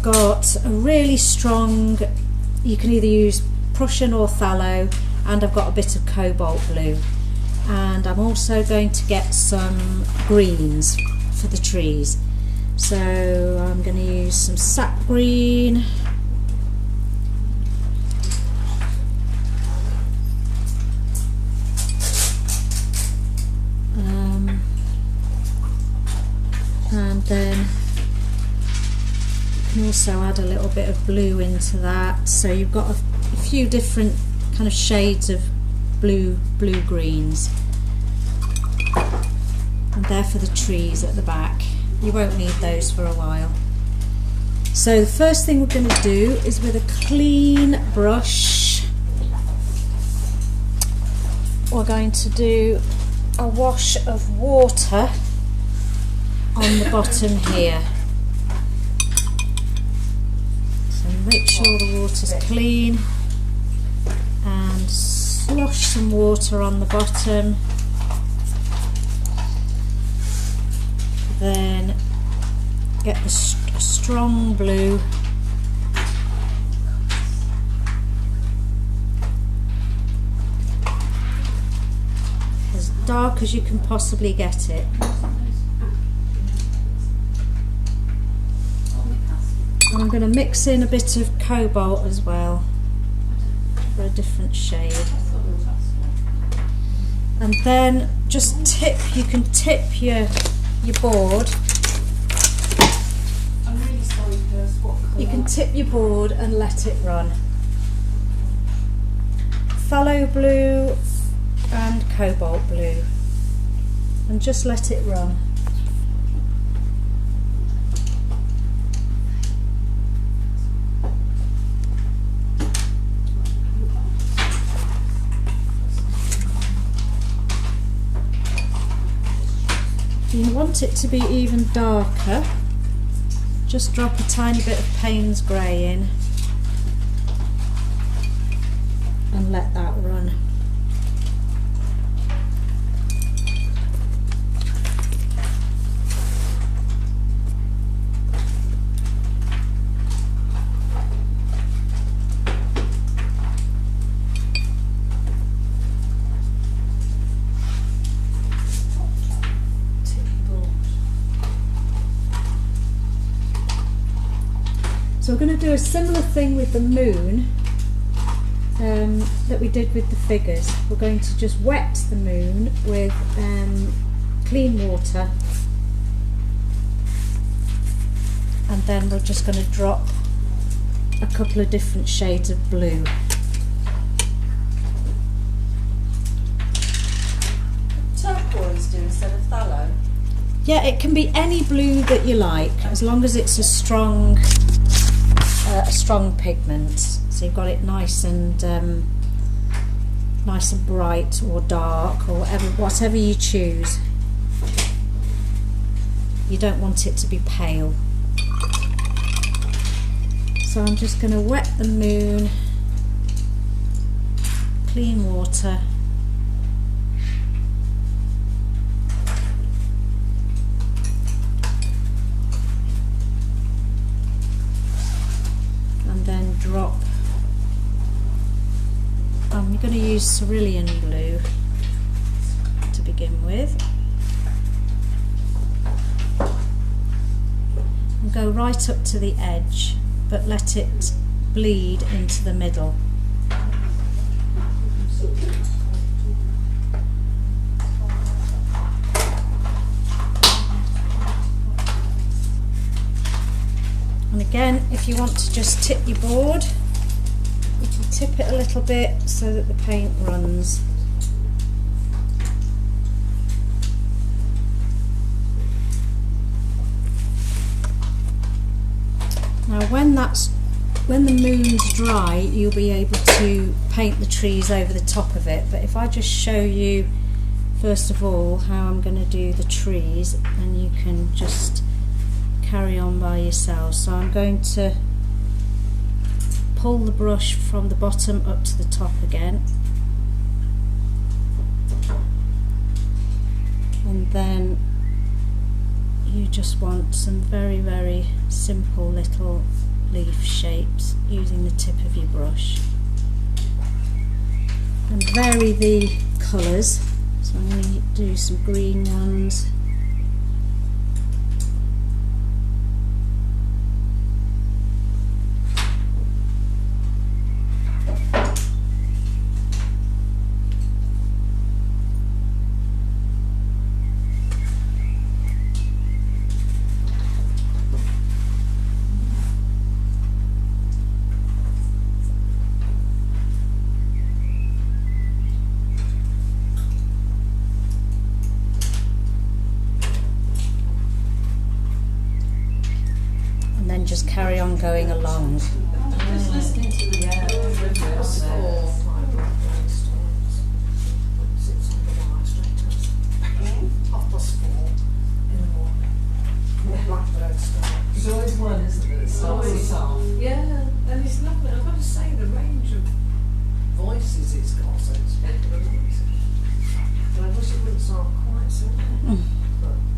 I've got a really strong, you can either use Prussian or Phthalo, and I've got a bit of cobalt blue. And I'm also going to get some greens for the trees. So I'm going to use some sap green, and then you can also add a little bit of blue into that, so you've got a few different kind of shades of blue greens, and they're for the trees at the back. You won't need those for a while. So the first thing we're going to do is, with a clean brush, we're going to do a wash of water on the bottom here. So make sure the water's clean and slosh some water on the bottom. Then get a strong blue, as dark as you can possibly get it. And I'm going to mix in a bit of cobalt as well for a different shade. And then just you can tip your board. I'm really sorry, Pers, what colour? You can tip your board and let it run. Phthalo blue and cobalt blue, and just let it run. You want it to be even darker, just drop a tiny bit of Payne's grey in and let that run. So we're going to do a similar thing with the moon that we did with the figures. We're going to just wet the moon with clean water, and then we're just going to drop a couple of different shades of blue. Turquoise do instead of phthalo? Yeah, it can be any blue that you like, as long as it's a strong pigment. So you've got it nice and bright or dark, or whatever you choose. You don't want it to be pale. So I'm just going to wet the moon, clean water. Then drop, I'm going to use cerulean blue to begin with, and go right up to the edge, but let it bleed into the middle. And again, if you want to just tip your board, you can tip it a little bit so that the paint runs. Now when the moon's dry, you'll be able to paint the trees over the top of it. But if I just show you first of all how I'm going to do the trees, and you can just carry on by yourself. So I'm going to pull the brush from the bottom up to the top again, and then you just want some very, very simple little leaf shapes using the tip of your brush. And vary the colours. So I'm going to do some green ones. And then just carry on going along. Just listening to the rivers or There's always one, isn't there, that starts us off. yeah, and it's lovely. I've got to say the range of Voices it's got, so to speak, but I wish it wouldn't start quite so. But